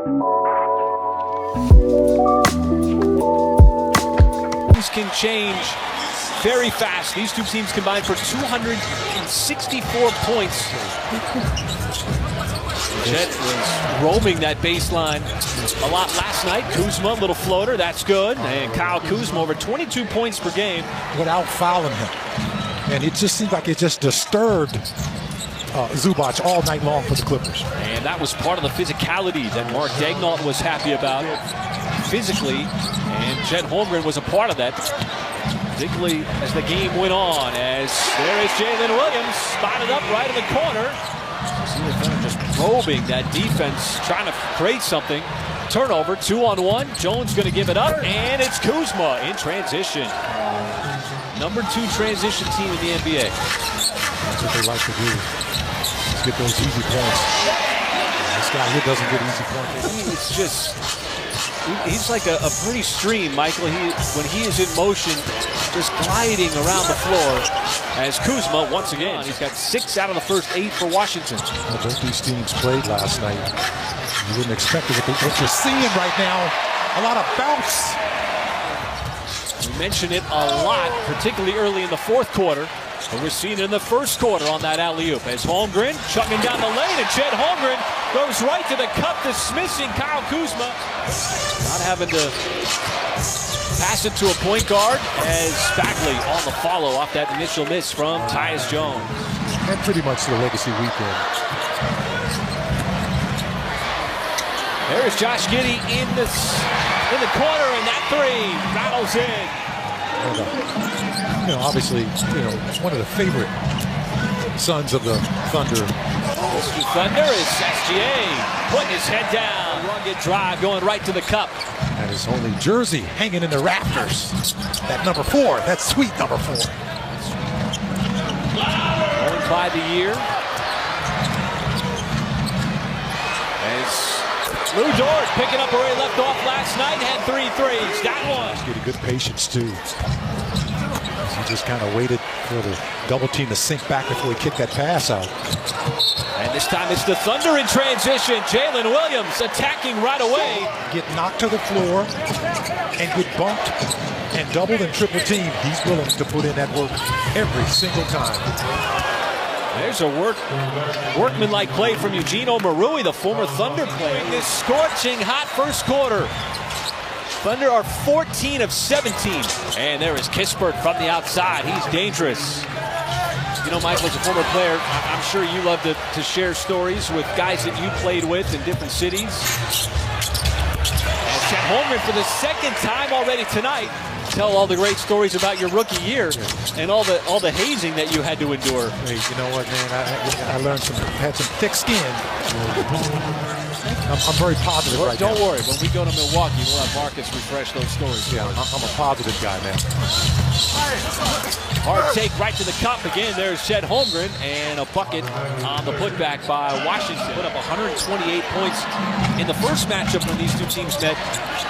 Things can change very fast. These two teams combined for 264 points. Chet was roaming that baseline a lot last night. Kuzma, little floater, that's good. And Kyle Kuzma over 22 points per game. Without fouling him. And it just seemed like it just disturbed Zubac all night long for the Clippers. And that was part of the physicality that Mark Daignault was happy about physically. And Chet Holmgren was a part of that, particularly as the game went on. As there is Jalen Williams spotted up right in the corner. Just probing that defense, trying to create something. Turnover, 2-on-1. Jones going to give it up, and it's Kuzma in transition. Number 2 transition team in the NBA. That's what they like to do. Let's get those easy points. This guy here doesn't get easy points. It's just, he's like a pretty stream, Michael. When he is in motion, just gliding around the floor. As Kuzma, once again, he's got 6 out of the first 8 for Washington. Well, both these teams played last night. You wouldn't expect it what you're seeing right now. A lot of bounce. We mentioned it a lot, particularly early in the fourth quarter. But we're seeing it in the first quarter on that alley-oop. As Holmgren chugging down the lane, and Chet Holmgren goes right to the cup, dismissing Kyle Kuzma. Not having to pass it to a point guard, as Bagley on the follow off that initial miss from Tyus Jones. And pretty much the legacy weekend. There's Josh Giddey in the corner, and that three rattles in. Obviously, one of the favorite sons of the Thunder. The Thunder is SGA putting his head down. Rugged drive going right to the cup. And his only jersey hanging in the rafters. That number 4, that sweet number 4. Owned by the year. As Lou Dort picking up where he left off last night, had 3 threes. Got one. He's getting good patience too. He just kind of waited for the double team to sink back before he kicked that pass out. And this time it's the Thunder in transition. Jalen Williams attacking right away. Get knocked to the floor and get bumped and doubled and triple teamed. He's willing to put in that work every single time. There's a workmanlike play from Eugene Omoruyi, the former Thunder player. This scorching hot first quarter. Thunder are 14 of 17. And there is Kispert from the outside. He's dangerous. You know, Michael, as a former player, I'm sure you love to share stories with guys that you played with in different cities. And Chet Holmgren for the second time already tonight. Tell all the great stories about your rookie year and all the hazing that you had to endure. Hey, you know what, man? I learned had some thick skin. I'm very positive right now. Don't worry. When we go to Milwaukee, we'll have Marcus refresh those stories. Yeah, I'm a positive guy, man. Hard take right to the cup. Again, there's Chet Holmgren, and a bucket on the putback by Washington. Put up 128 points in the first matchup when these two teams met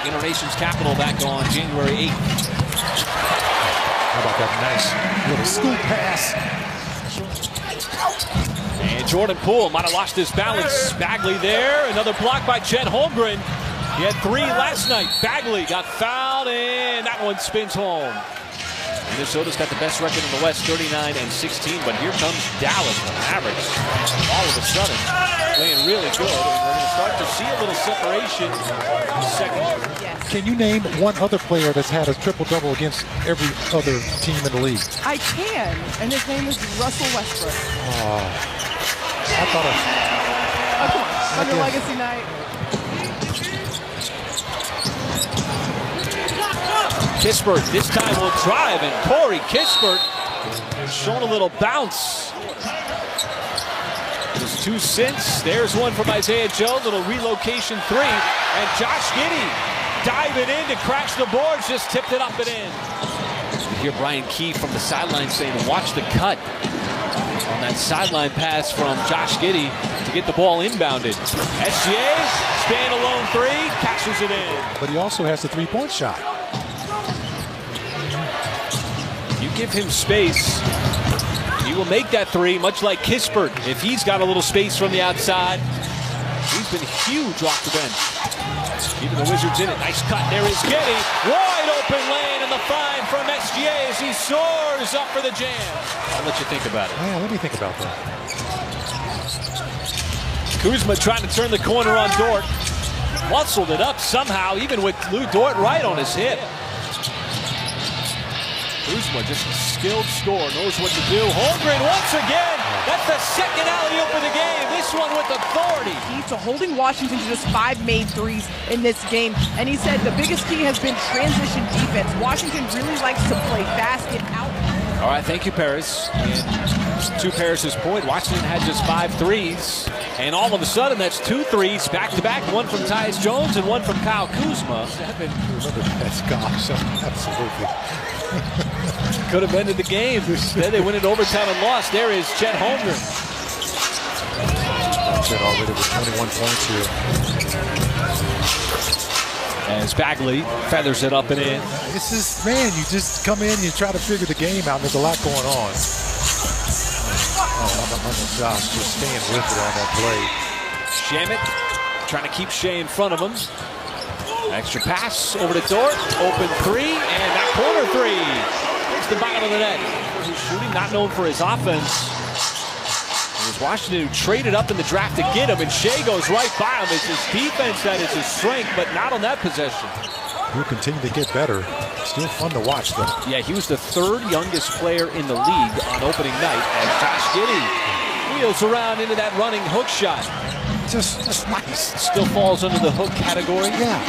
in our nation's capital back on January 8th. How about that nice little scoop pass? And Jordan Poole might have lost his balance. Bagley there. Another block by Chet Holmgren. He had 3 last night. Bagley got fouled, and that one spins home. Minnesota's got the best record in the West, 39-16. But here comes Dallas, the Mavericks. All of a sudden, playing really good. And we're going to start to see a little separation in the second. Can you name one other player that's had a triple-double against every other team in the league? I can, and his name is Russell Westbrook. I thought come on, Thunder Legacy Night. Kispert this time will drive, and Corey Kispert showing a little bounce. There's 2 since. There's one from Isaiah Joe, little relocation 3, and Josh Giddey diving in to crash the boards, just tipped it up and in. You hear Brian Key from the sideline saying, watch the cut on that sideline pass from Josh Giddey to get the ball inbounded. SGA, stand-alone 3, cashes it in. But he also has the 3-point shot. You give him space, he will make that 3, much like Kispert. If he's got a little space from the outside, He's been huge off the bench. Keeping the Wizards in it. Nice cut. There is Giddey. Wide open lane, and the find from SGA as he soars up for the jam. I'll let you think about it. Yeah, let me think about that. Kuzma trying to turn the corner on Dort. Muscled it up somehow, even with Lou Dort right on his hip. Kuzma, just a skilled scorer, knows what to do. Holmgren once again. That's the second alley-oop of the game. This one with authority. Key to holding Washington to just 5 made threes in this game. And he said the biggest key has been transition defense. Washington really likes to play fast, get out. All right, thank you, Paris. And to Paris's point, Washington had just 5 threes. And all of a sudden, that's 2 threes back-to-back, one from Tyus Jones and one from Kyle Kuzma. That's gosh, absolutely. Could have ended the game. Instead, they went into overtime and lost. There is Chet Holmgren. Chet already with 21 points here. As Bagley feathers it up and in. This is, man, you just come in, you try to figure the game out, and there's a lot going on. Oh, Josh just staying with it on that play. Shamit trying to keep Shea in front of him. Extra pass over to Dort. Open 3, and that corner 3. It's the bottom of the net. He's shooting, not known for his offense. It was Washington who traded up in the draft to get him, and Shea goes right by him. It's his defense that is his strength, but not on that possession. He'll continue to get better. Still fun to watch, though. Yeah, he was the 3rd youngest player in the league on opening night, and Josh Giddey wheels around into that running hook shot. Just nice. Still falls under the hook category. Yeah.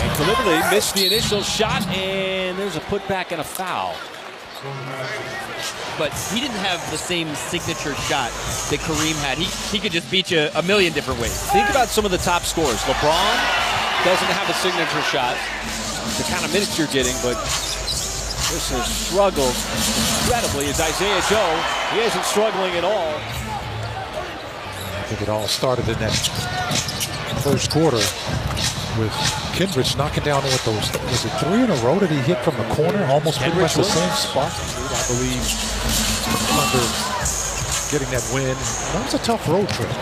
And deliberately missed the initial shot, and there's a putback and a foul. But he didn't have the same signature shot that Kareem had. He could just beat you a million different ways. Think about some of the top scorers. LeBron doesn't have a signature shot. The kind of minutes you're getting, but this has struggled incredibly. Is Isaiah Joe. He isn't struggling at all. I think it all started in that first quarter with Kendricks knocking down with those. Was it 3 in a row that he hit from the corner? Almost pretty much the same spot, I believe, under getting that win. That was a tough road trip.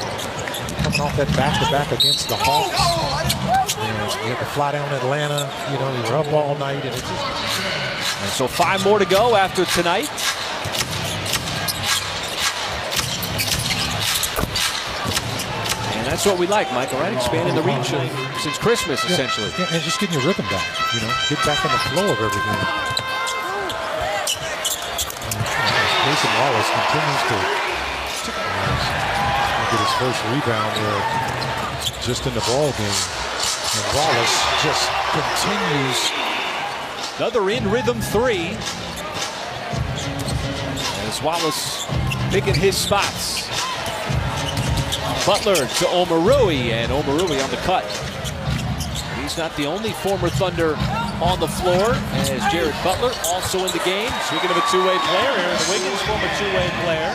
Coming off that back-to-back against the Hawks. And you had to fly down to Atlanta. You know, you were up all night. And it just... And so 5 more to go after tonight. That's what we like, Michael, right? Expanding the reach since Christmas, essentially. Yeah, and just getting your rhythm back, you know, get back in the flow of everything. Grayson Wallace continues to get his first rebound there just in the ball game. And Wallace just continues. Another in-rhythm 3. As Wallace picking his spots. Butler to Omoruyi, and Omoruyi on the cut. He's not the only former Thunder on the floor, as Jared Butler also in the game. Speaking of a two-way player, Aaron Wiggins, former two-way player.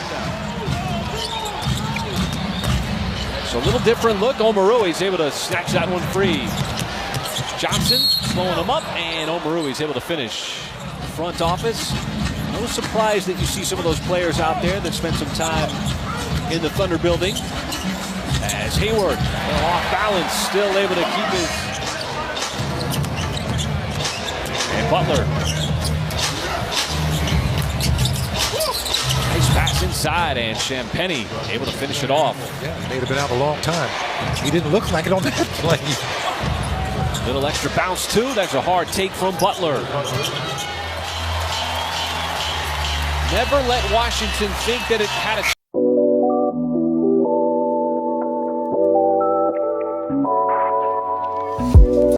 So a little different look. Omoruyi's able to snatch that one free. Johnson slowing him up, and Omoruyi's able to finish. Front office, no surprise that you see some of those players out there that spent some time in the Thunder building. As Hayward, off balance, still able to keep his. And Butler. Nice pass inside, and Champagnie able to finish it off. Yeah, he may have been out a long time. He didn't look like it on that play. Little extra bounce, too. That's a hard take from Butler. Never let Washington think that it had a